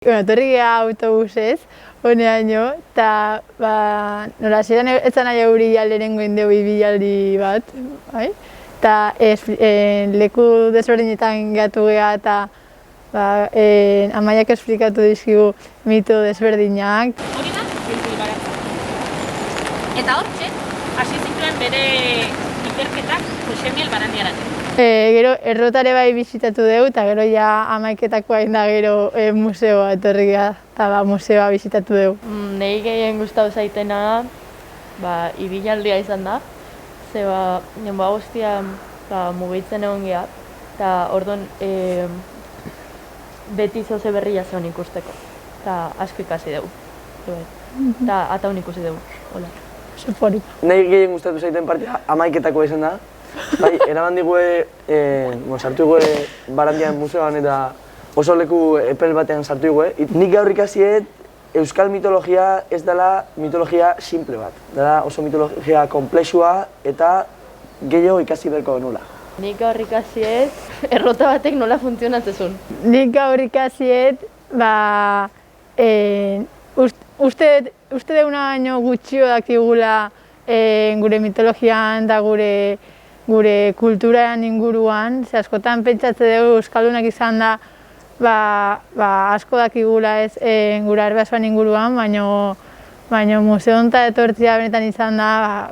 Etorri gara autobusez, honeaino, eta nola zeran etzan nahi euri lehenengo indeu ibilaldi bat, bai? Eta leku desberdinetan gatu geha eta Amaiak esplikatu dizkigu mito desberdinak. Hori da, Bilbil Baratza. Eta hortxe, hasi zituen bere ikerketak Josemiel Barandiaratek. Gero errotare bai bizitatu dugu eta gero ja Amaiketakoa da gero museoa etorri gara eta museoa bizitatu dugu. Nei gehien gustatu zaitena ibilaldia izan da. Ze guztia mugitzen egon geha eta orduan beti zoze berria zeon ikusteko. Eta asko ikasi dugu. Eta ataun ikusi dugu. Nei gehien gustatu zaiten partia Amaiketakoa izan da. Bai, eraman digue, sartu digue Barandiaren museoan eta oso leku epel batean sartu digue. Nik gaur ikasiet euskal mitologia ez dela mitologia simple bat. Dela oso mitologia komplexua eta gehiago ikasi berko genuela. Nik gaur ikasiet errota batek nola funtzionatzen. Nik gaur ikasiet, uste deuna baino gutxio dakigula gure mitologian eta gure kulturaren inguruan, ze askotan pentsatze dugu euskaldunak izan da asko dakigula ez gure arbasoan inguruan, baina museo honetara etortzea benetan izan da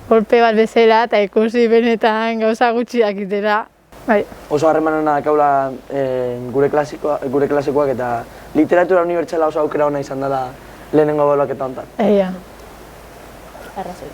kolpe bat bezala eta ikusi benetan gauza gutxi dakitela. Oso harremanena dakaula gure klasikoak eta literatura unibertsala oso aukera ona izan dela lehenengo ebaluaketa honetan. Egia. Arrazoi.